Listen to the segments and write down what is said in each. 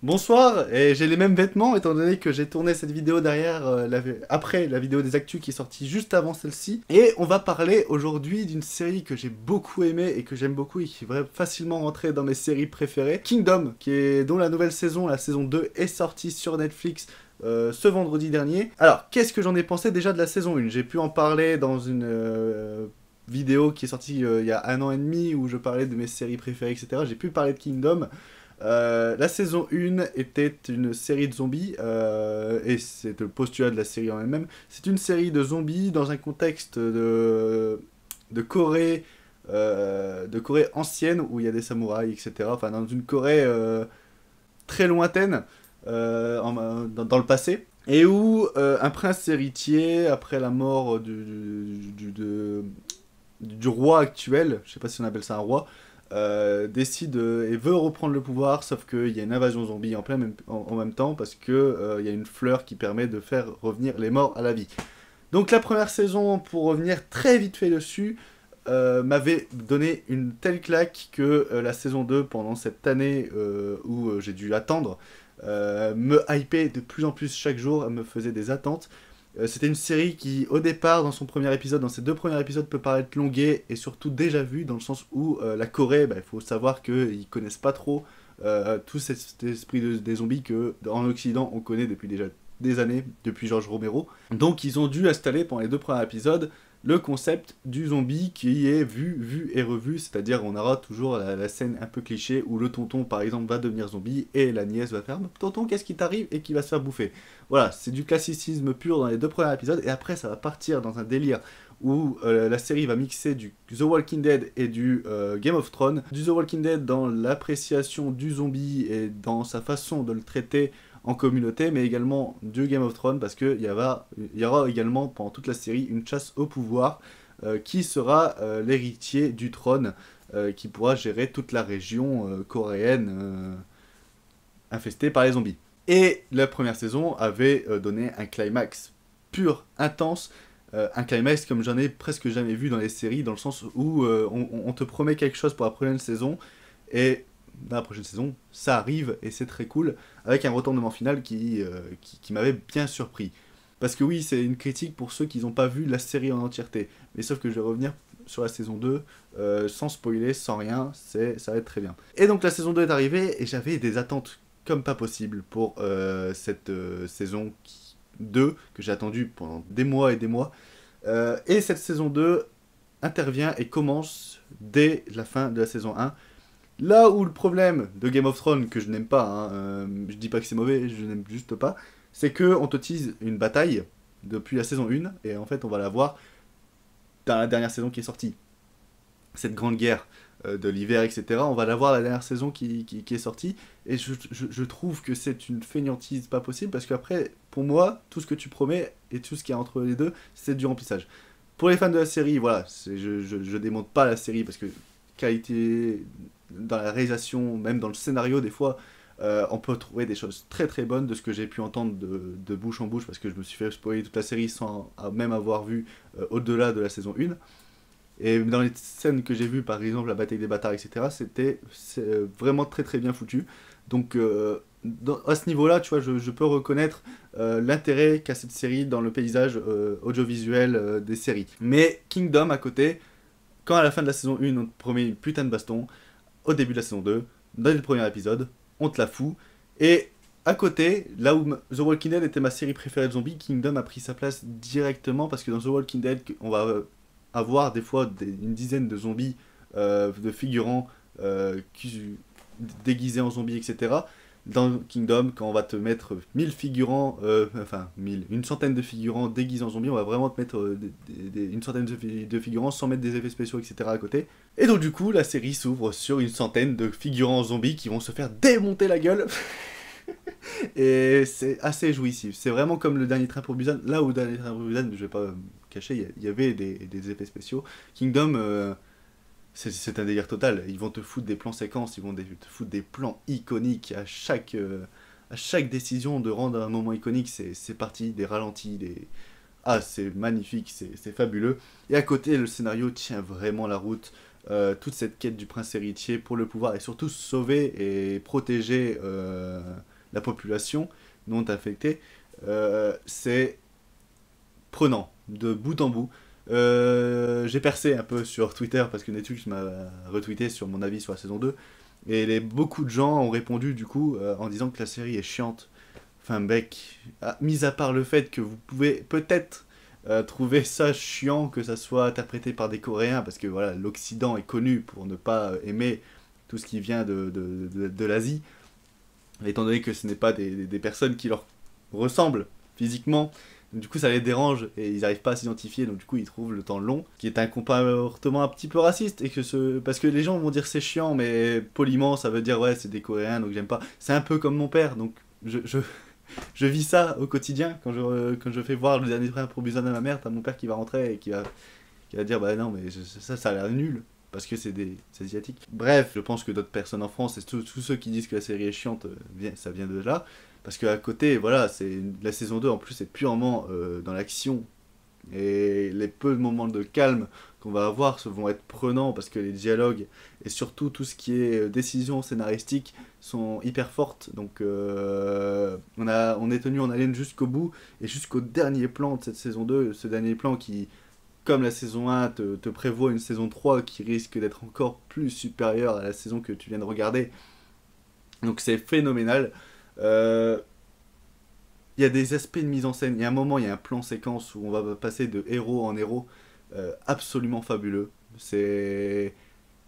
Bonsoir, et j'ai les mêmes vêtements étant donné que j'ai tourné cette vidéo derrière, après la vidéo des actus qui est sortie juste avant celle-ci. Et on va parler aujourd'hui d'une série que j'ai beaucoup aimée et que j'aime beaucoup et qui va facilement rentrer dans mes séries préférées. Kingdom, dont la nouvelle saison, la saison 2, est sortie sur Netflix ce vendredi dernier. Alors, qu'est-ce que j'en ai pensé déjà de la saison 1? J'ai pu en parler dans une vidéo qui est sortie il y a 1 an et demi où je parlais de mes séries préférées, etc. J'ai pu parler de Kingdom. La saison 1 était une série de zombies, et c'est le postulat de la série en elle-même. C'est une série de zombies dans un contexte de Corée, de Corée ancienne, où il y a des samouraïs, etc. Enfin, dans une Corée très lointaine, dans le passé. Et où un prince héritier, après la mort du roi actuel, je sais pas si on appelle ça un roi, décide et veut reprendre le pouvoir, sauf qu'il y a une invasion zombie en même temps, parce que il y a une fleur qui permet de faire revenir les morts à la vie. Donc la première saison, pour revenir très vite fait dessus, m'avait donné une telle claque que la saison 2, pendant cette année où j'ai dû attendre, me hypait de plus en plus chaque jour, elle me faisait des attentes. C'était une série qui, au départ, dans son premier épisode, dans ses 2 premiers épisodes, peut paraître longuée et surtout déjà vue, dans le sens où la Corée, il faut savoir qu'ils connaissent pas trop tout cet esprit des zombies que, en Occident, on connaît depuis déjà des années, depuis George Romero. Donc ils ont dû installer pendant les 2 premiers épisodes le concept du zombie qui est vu et revu, c'est-à-dire on aura toujours la scène un peu cliché où le tonton par exemple va devenir zombie et la nièce va faire tonton qu'est-ce qui t'arrive et qui va se faire bouffer. Voilà, c'est du classicisme pur dans les 2 premiers épisodes et après ça va partir dans un délire où la série va mixer du The Walking Dead et du Game of Thrones. Du The Walking Dead dans l'appréciation du zombie et dans sa façon de le traiter en communauté, mais également du Game of Thrones, parce qu'il y aura également pendant toute la série une chasse au pouvoir qui sera l'héritier du trône, qui pourra gérer toute la région coréenne infestée par les zombies. Et la première saison avait donné un climax pur, intense, un climax comme j'en ai presque jamais vu dans les séries, dans le sens où on te promet quelque chose pour la prochaine saison, et dans la prochaine saison, ça arrive, et c'est très cool, avec un retournement final qui m'avait bien surpris. Parce que oui, c'est une critique pour ceux qui n'ont pas vu la série en entièreté, mais sauf que je vais revenir sur la saison 2, sans spoiler, sans rien, ça va être très bien. Et donc la saison 2 est arrivée, et j'avais des attentes comme pas possible pour cette saison 2 que j'ai attendue pendant des mois et des mois. Et cette saison 2 intervient et commence dès la fin de la saison 1. Là où le problème de Game of Thrones, que je n'aime pas, hein, je dis pas que c'est mauvais, je n'aime juste pas, c'est qu'on te tease une bataille depuis la saison 1, et en fait on va la voir dans la dernière saison qui est sortie. Cette grande guerre de l'hiver, etc. On va la voir la dernière saison qui est sortie, et je trouve que c'est une fainéantise pas possible, parce qu'après, pour moi, tout ce que tu promets et tout ce qu'il y a entre les deux, c'est du remplissage. Pour les fans de la série, voilà, je démonte pas la série, parce que qualité dans la réalisation, même dans le scénario, des fois, on peut trouver des choses très très bonnes de ce que j'ai pu entendre de bouche en bouche, parce que je me suis fait spoiler toute la série sans même avoir vu au-delà de la saison 1. Et dans les scènes que j'ai vues, par exemple la bataille des bâtards, etc., c'est vraiment très très bien foutu. Donc à ce niveau-là, tu vois, je peux reconnaître l'intérêt qu'a cette série dans le paysage audiovisuel des séries. Mais Kingdom, à côté, quand à la fin de la saison 1, on te promet une putain de baston, au début de la saison 2, dans le premier épisode, on te la fout. Et à côté, là où The Walking Dead était ma série préférée de zombies, Kingdom a pris sa place directement, parce que dans The Walking Dead, on va avoir des fois une dizaine de zombies, de figurants déguisés en zombies, etc. Dans Kingdom, quand on va te mettre 1000 figurants, enfin 1000, une centaine de figurants déguisés en zombies, on va vraiment te mettre une centaine de figurants sans mettre des effets spéciaux, etc. à côté. Et donc du coup, la série s'ouvre sur une centaine de figurants zombies qui vont se faire démonter la gueule. Et c'est assez jouissif. C'est vraiment comme le dernier train pour Busan. Là où le dernier train pour Busan, je vais pas me cacher, il y avait des effets spéciaux. Kingdom, c'est un délire total. Ils vont te foutre des plans séquences, ils vont te foutre des plans iconiques à chaque décision de rendre un moment iconique. C'est parti, des ralentis, des... Ah, c'est magnifique, c'est fabuleux. Et à côté, le scénario tient vraiment la route. Toute cette quête du prince héritier pour le pouvoir et surtout sauver et protéger la population non infectée, c'est prenant, de bout en bout. J'ai percé un peu sur Twitter parce que Netflix m'a retweeté sur mon avis sur la saison 2. Et beaucoup de gens ont répondu du coup en disant que la série est chiante. Enfin, mec, mis à part le fait que vous pouvez peut-être trouver ça chiant que ça soit interprété par des Coréens, parce que voilà, l'Occident est connu pour ne pas aimer tout ce qui vient de l'Asie, étant donné que ce n'est pas des personnes qui leur ressemblent physiquement. Donc, du coup, ça les dérange et ils n'arrivent pas à s'identifier, donc du coup, ils trouvent le temps long, qui est un comportement un petit peu raciste, et parce que les gens vont dire c'est chiant, mais poliment, ça veut dire ouais, c'est des Coréens, donc j'aime pas. C'est un peu comme mon père, donc je vis ça au quotidien quand je fais voir le dernier frère pour Busan à ma mère. T'as mon père qui va rentrer et qui va dire bah non, mais ça a l'air nul parce que c'est asiatique. Bref, je pense que d'autres personnes en France et tous ceux qui disent que la série est chiante, ça vient de là. Parce qu'à côté, voilà, la saison 2 en plus est purement dans l'action. Et les peu de moments de calme qu'on va avoir vont être prenants parce que les dialogues et surtout tout ce qui est décision scénaristique sont hyper fortes. Donc on est tenu en haleine jusqu'au bout et jusqu'au dernier plan de cette saison 2. Ce dernier plan qui, comme la saison 1, te prévoit une saison 3 qui risque d'être encore plus supérieure à la saison que tu viens de regarder. Donc c'est phénoménal. Il y a des aspects de mise en scène. Il y a un moment, il y a un plan séquence où on va passer de héros en héros absolument fabuleux. C'est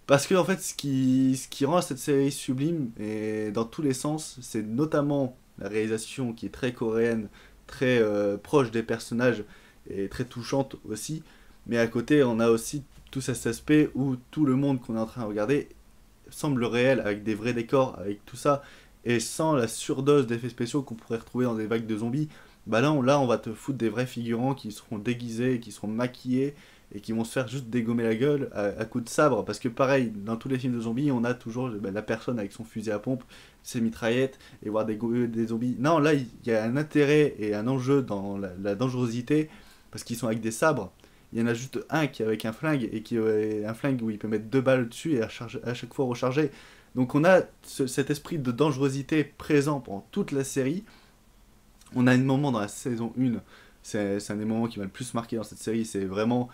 parce que en fait, ce qui rend cette série sublime et dans tous les sens, c'est notamment la réalisation qui est très coréenne, très proche des personnages et très touchante aussi. Mais à côté, on a aussi tout cet aspect où tout le monde qu'on est en train de regarder semble réel, avec des vrais décors, avec tout ça, et sans la surdose d'effets spéciaux qu'on pourrait retrouver dans des vagues de zombies. Bah là, on va te foutre des vrais figurants qui seront déguisés, qui seront maquillés, et qui vont se faire juste dégommer la gueule à coups de sabre. Parce que pareil, dans tous les films de zombies, on a toujours la personne avec son fusil à pompe, ses mitraillettes, et voir des zombies. Non, là, il y a un intérêt et un enjeu dans la dangerosité, parce qu'ils sont avec des sabres. Il y en a juste un qui est avec un flingue, et qui est un flingue où il peut mettre 2 balles dessus et à chaque fois recharger. Donc on a cet esprit de dangerosité présent pendant toute la série. On a un moment dans la saison 1, c'est un des moments qui m'a le plus marqué dans cette série, c'est vraiment,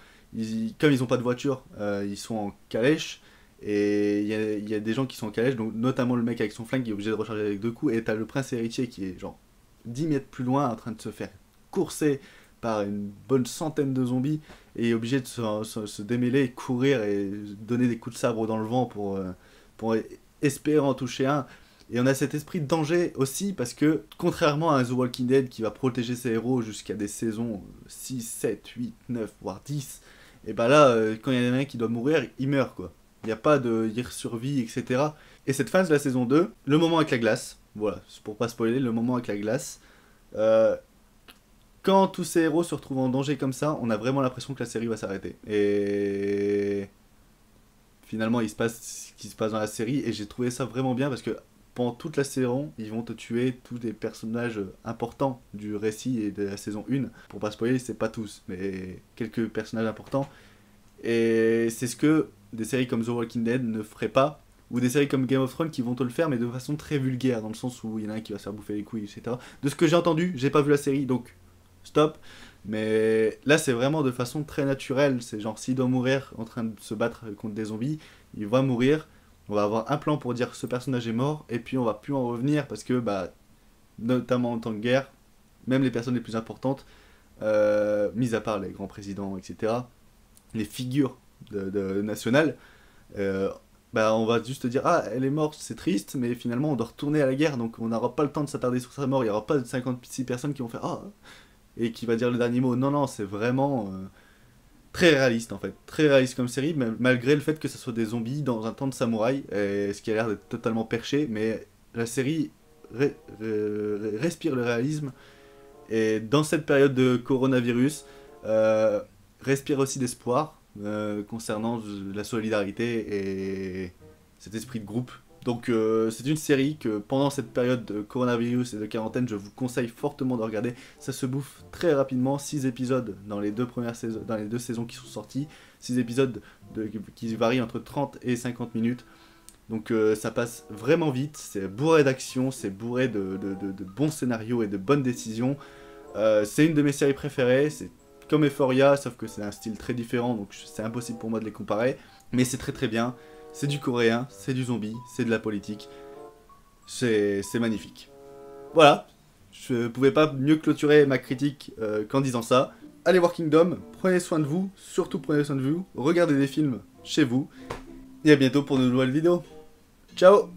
comme ils n'ont pas de voiture, ils sont en calèche, et il y a des gens qui sont en calèche, donc notamment le mec avec son flingue qui est obligé de recharger avec 2 coups, et t'as le prince héritier qui est genre 10 mètres plus loin en train de se faire courser par une bonne centaine de zombies, et est obligé de se démêler, courir et donner des coups de sabre dans le vent pour espérer en toucher un. Et on a cet esprit de danger aussi parce que, contrairement à The Walking Dead qui va protéger ses héros jusqu'à des saisons 6, 7, 8, 9, voire 10, et bah là, quand il y en a un qui doit mourir, il meurt quoi. Il n'y a pas de il survit, etc. Et cette fin de la saison 2, le moment avec la glace, voilà, c'est pour pas spoiler, le moment avec la glace, quand tous ces héros se retrouvent en danger comme ça, on a vraiment l'impression que la série va s'arrêter. Et finalement, il se passe ce qui se passe dans la série, et j'ai trouvé ça vraiment bien parce que pendant toute la saison, ils vont te tuer tous des personnages importants du récit et de la saison 1. Pour pas spoiler, c'est pas tous, mais quelques personnages importants. Et c'est ce que des séries comme The Walking Dead ne feraient pas, ou des séries comme Game of Thrones qui vont te le faire, mais de façon très vulgaire, dans le sens où il y en a un qui va se faire bouffer les couilles, etc. De ce que j'ai entendu, j'ai pas vu la série, donc stop. Mais là, c'est vraiment de façon très naturelle. C'est genre, s'il doit mourir en train de se battre contre des zombies, il va mourir. On va avoir un plan pour dire que ce personnage est mort, et puis on va plus en revenir parce que, bah, notamment en temps de guerre, même les personnes les plus importantes, mis à part les grands présidents, etc., les figures nationales, bah, on va juste dire ah, elle est morte, c'est triste, mais finalement on doit retourner à la guerre, donc on n'aura pas le temps de s'attarder sur sa mort. Il n'y aura pas de 56 personnes qui vont faire ah, et qui va dire le dernier mot. Non, non, c'est vraiment très réaliste en fait, très réaliste comme série, malgré le fait que ce soit des zombies dans un temps de samouraï, ce qui a l'air d'être totalement perché, mais la série respire le réalisme, et dans cette période de coronavirus, respire aussi d'espoir concernant la solidarité et cet esprit de groupe. Donc c'est une série que pendant cette période de coronavirus et de quarantaine, je vous conseille fortement de regarder. Ça se bouffe très rapidement, 6 épisodes dans les 2 premières saisons, dans les 2 saisons qui sont sorties, 6 épisodes qui varient entre 30 et 50 minutes. Donc ça passe vraiment vite, c'est bourré d'action, c'est bourré de bons scénarios et de bonnes décisions. C'est une de mes séries préférées, c'est comme Euphoria, sauf que c'est un style très différent, donc c'est impossible pour moi de les comparer. Mais c'est très très bien, c'est du coréen, c'est du zombie, c'est de la politique, c'est magnifique. Voilà, je pouvais pas mieux clôturer ma critique qu'en disant ça. Allez voir Kingdom, prenez soin de vous, surtout prenez soin de vous, regardez des films chez vous, et à bientôt pour de nouvelles vidéos. Ciao!